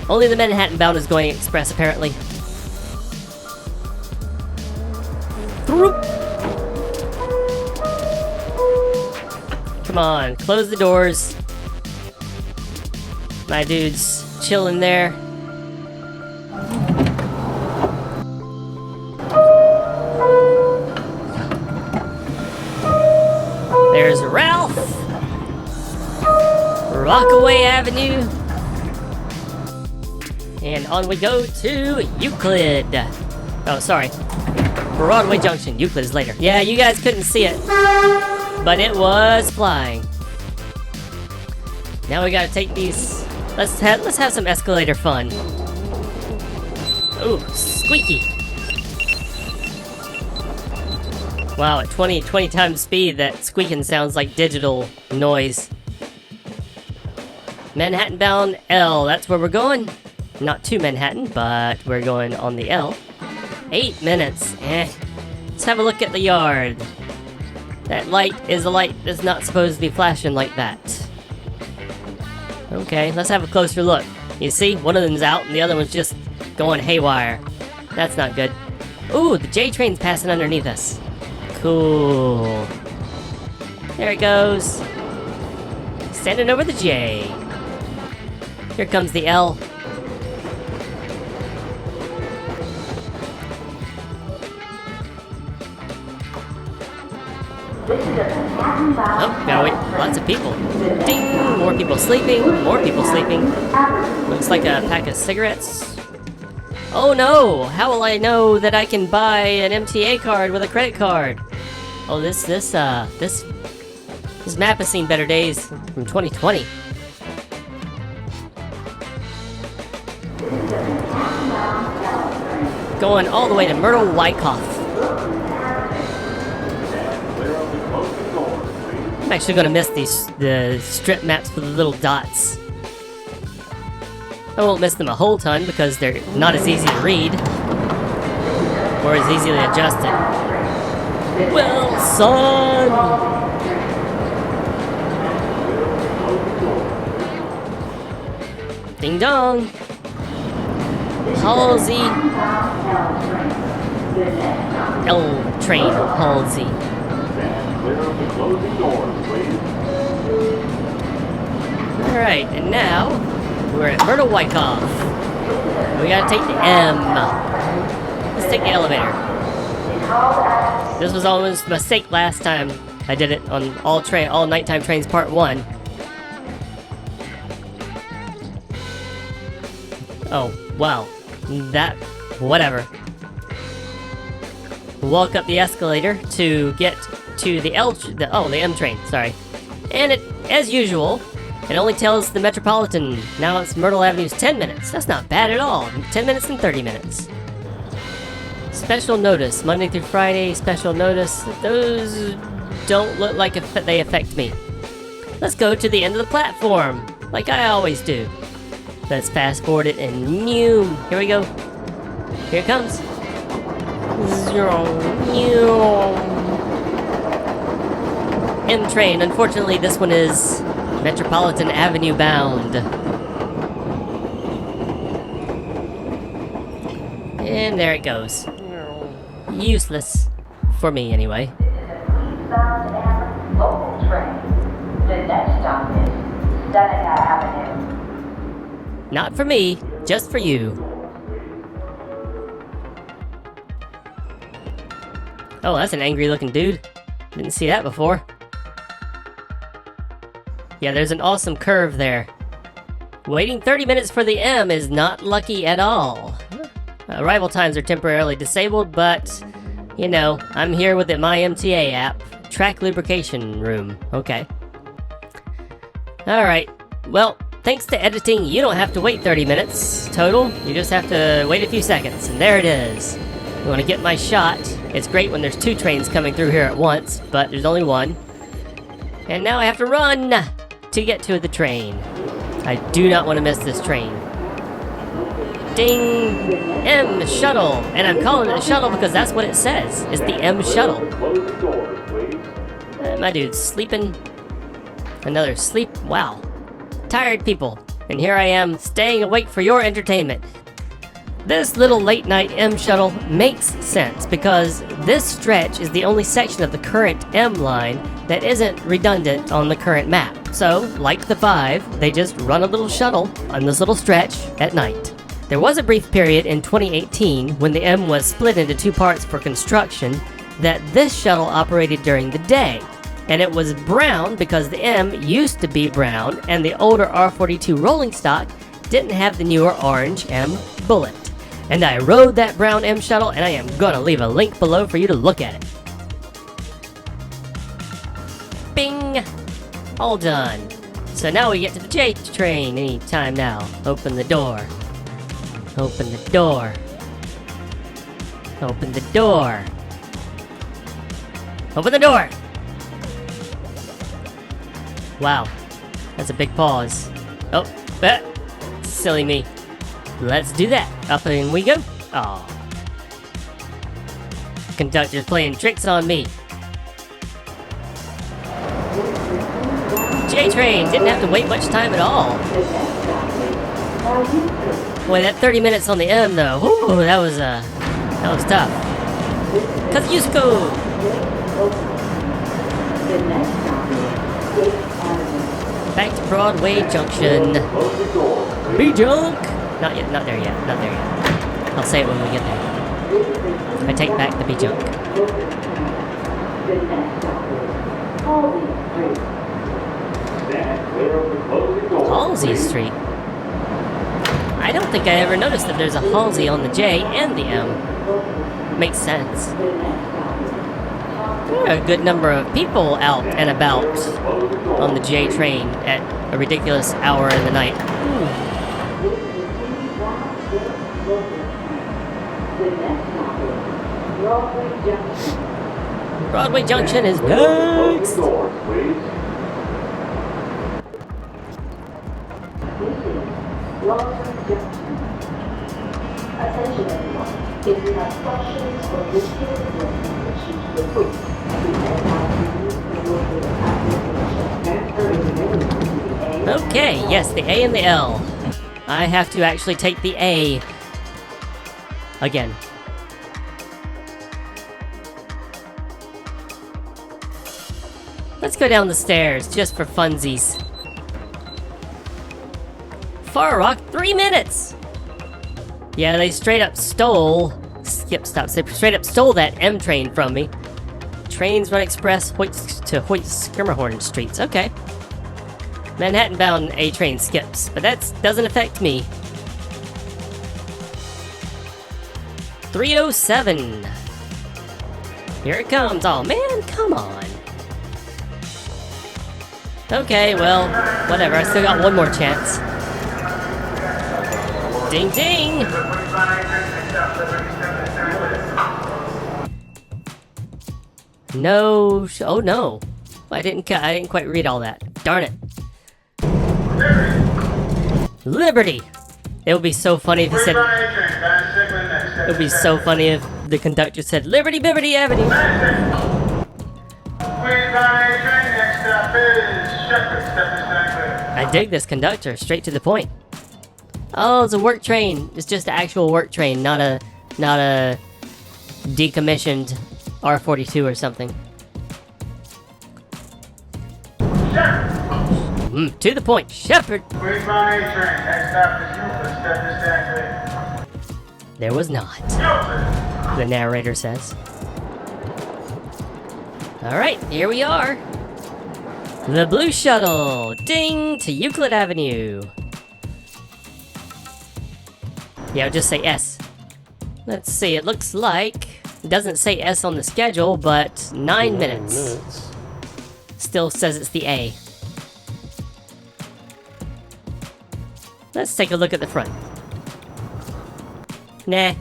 Only the Manhattan bound is going express, apparently. Throop! Come on, close the doors. My dude's chilling there. There's Ralph! Rockaway Avenue. And on we go to Euclid. Oh, sorry. Broadway Junction. Euclid is later. Yeah, you guys couldn't see it, but it was flying. Now we gotta take these. Let's have some escalator fun. Ooh, squeaky. Wow, at 20 times speed, that squeaking sounds like digital noise. Manhattan bound L, that's where we're going. Not to Manhattan, but we're going on the L. 8 minutes, Let's have a look at the yard. That light is a light that's not supposed to be flashing like that. Okay, let's have a closer look. You see, one of them's out and the other one's just going haywire. That's not good. Ooh, the J train's passing underneath us. Cool. There it goes. Standing over the J. Here comes the L. Oh, gotta wait. Lots of people. Ding! More people sleeping. More people sleeping. Looks like a pack of cigarettes. Oh no! How will I know that I can buy an MTA card with a credit card? Oh, this map has seen better days from 2020. Going all the way to Myrtle Wyckoff. I'm actually gonna miss the strip maps with the little dots. I won't miss them a whole ton because they're not as easy to read or as easily adjusted. Well, son! Ding dong! Halsey. L train, Halsey. Alright, and now we're at Myrtle Wyckoff. We gotta take the M. Let's take the elevator. This was almost a mistake last time I did it on all nighttime trains part 1. Oh, wow. Whatever. Walk up the escalator to get to the M train, sorry. And it, as usual, it only tells the Metropolitan, now it's Myrtle Avenue's 10 minutes. That's not bad at all. 10 minutes and 30 minutes. Special notice, Monday through Friday, special notice. Those don't look like they affect me. Let's go to the end of the platform, like I always do. Let's fast forward it and new. Here we go. Here it comes. M train. Unfortunately, this one is Metropolitan Avenue bound. And there it goes. Useless. For me, anyway. Eastbound and local train. The next stop is Seneca Avenue. Not for me, just for you. Oh, that's an angry looking dude. Didn't see that before. Yeah, there's an awesome curve there. Waiting 30 minutes for the M is not lucky at all. Arrival times are temporarily disabled, but, you know, I'm here with the MyMTA app. Track lubrication room. Okay. Alright. Well, thanks to editing, you don't have to wait 30 minutes total. You just have to wait a few seconds, and there it is. You want to get my shot. It's great when there's 2 trains coming through here at once, but there's only 1. And now I have to run to get to the train. I do not want to miss this train. Ding! M Shuttle! And I'm calling it a shuttle because that's what it says. It's the M Shuttle. My dude's sleeping. Another sleep. Wow. Tired people. And here I am, staying awake for your entertainment. This little late night M Shuttle makes sense because this stretch is the only section of the current M line that isn't redundant on the current map. So, like the 5, they just run a little shuttle on this little stretch at night. There was a brief period in 2018 when the M was split into 2 parts for construction that this shuttle operated during the day. And it was brown because the M used to be brown and the older R42 rolling stock didn't have the newer orange M bullet. And I rode that brown M Shuttle, and I am gonna leave a link below for you to look at it. Bing! All done. So now we get to the J train anytime now. Open the door. Open the door. Open the door. Open the door! Wow. That's a big pause. Oh, silly me. Let's do that. Up and we go. Aw. Conductor's playing tricks on me. J-Train didn't have to wait much time at all. Boy, that 30 minutes on the M though. Ooh, that was tough. Kosciuszko! Back to Broadway Junction. B-Junk! Not yet, not there yet, not there yet. I'll say it when we get there. I take back the B-Junk. Halsey Street? I don't think I ever noticed that there's a Halsey on the J and the M. Makes sense. There are a good number of people out and about on the J train at a ridiculous hour in the night. Broadway Junction is next! Attention everyone, if you have questions or wish to report an issue to the police, Okay, yes, the A and the L. I have to actually take the A again. Let's go down the stairs, just for funsies. Far Rock, 3 minutes! Yeah, they straight up stole... They straight up stole that M train from me. trains run express Hoyt to Hoyt-Schermerhorn streets. Okay. Manhattan-bound A train skips, but that doesn't affect me. 307. Here it comes. Oh man, come on. Okay, well, whatever. I still got one more chance. Ding ding! No, oh no. I didn't quite read all that. Darn it. Liberty! It would be so funny if he said... It would be so funny if the conductor said, Liberty Bibbity Avenue! I dig this conductor, straight to the point. Oh, it's a work train. It's just an actual work train, not a decommissioned R42 or something. To the point, Shepherd. There was not, the narrator says. Alright, here we are. The Blue Shuttle, ding, to Euclid Avenue. Yeah, I'll just say S. Let's see, it looks like... It doesn't say S on the schedule, but 9 minutes. Still says it's the A. Let's take a look at the front. Nah.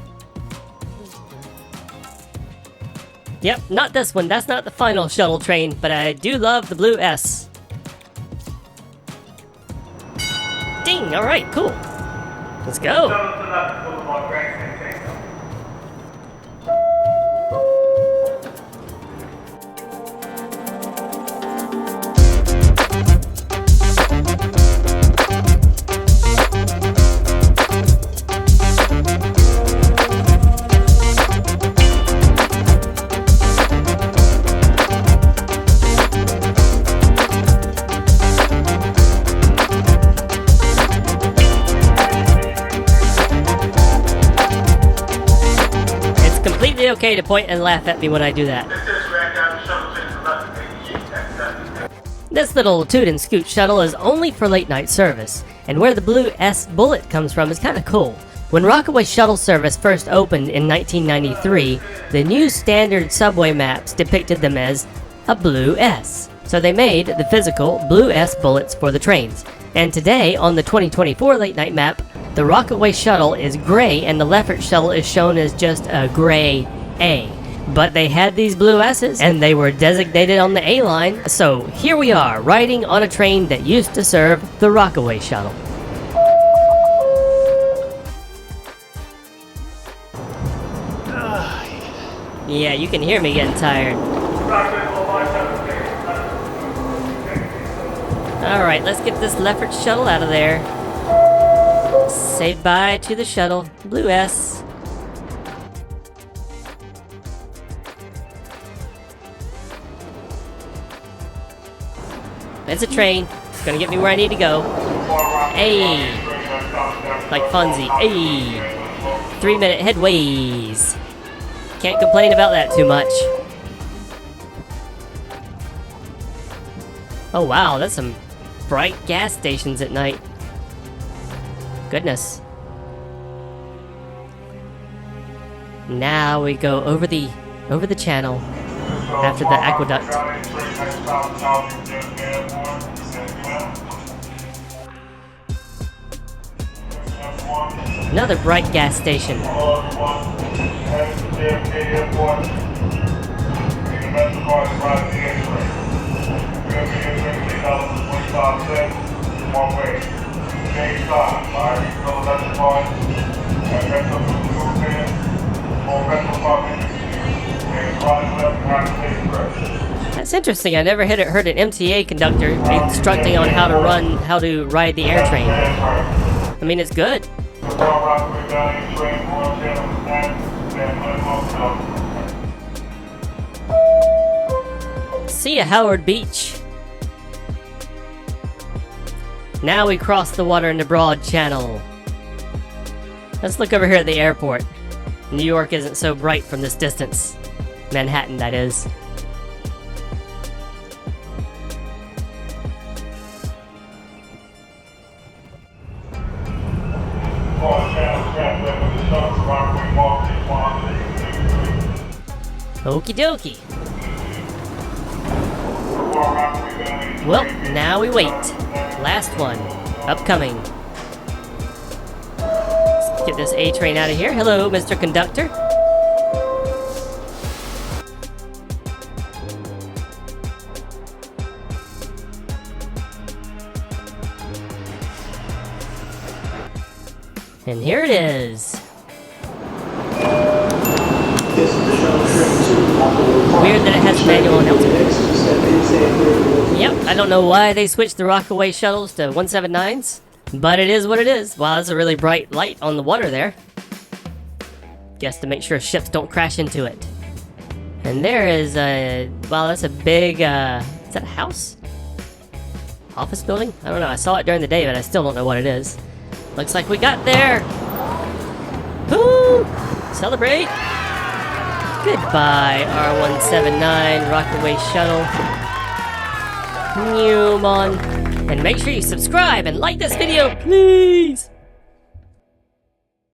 Yep, not this one. That's not the final shuttle train, but I do love the blue S. Ding! Alright, cool. Let's go. Okay to point and laugh at me when I do that. This little toot and scoot shuttle is only for late night service, and where the blue S bullet comes from is kind of cool. When Rockaway Shuttle service first opened in 1993, the new standard subway maps depicted them as a blue S. So they made the physical blue S bullets for the trains. And today, on the 2024 late night map, the Rockaway Shuttle is gray and the Lefferts shuttle is shown as just a gray A. But they had these blue S's and they were designated on the A line, so here we are, riding on a train that used to serve the Rockaway Shuttle. Yeah, you can hear me getting tired. Alright, let's get this Lefferts shuttle out of there. Say bye to the shuttle. Blue S. It's a train. It's gonna get me where I need to go. Hey! Like Fonzie. Hey! 3-minute headways. Can't complain about that too much. Oh wow, that's some bright gas stations at night. Goodness. Now we go over the channel after the aqueduct. Another bright gas station. That's interesting. I never heard an MTA conductor instructing on how to ride the air train. I mean, it's good. See ya, Howard Beach. Now we cross the water into Broad Channel. Let's look over here at the airport. New York isn't so bright from this distance. Manhattan, that is. Okie dokie. Well, now we wait. Last one. Upcoming. Let's get this A train out of here. Hello, Mr. Conductor. And here it is. Weird that it has a manual announcement. Yep, I don't know why they switched the Rockaway shuttles to 179s, but it is what it is. Wow, that's a really bright light on the water there. Guess to make sure ships don't crash into it. And there is a... wow, that's a big... is that a house? Office building? I don't know, I saw it during the day, but I still don't know what it is. Looks like we got there! Woo! Celebrate! Goodbye, R179 Rockaway Shuttle. Newmon. And make sure you subscribe and like this video, please!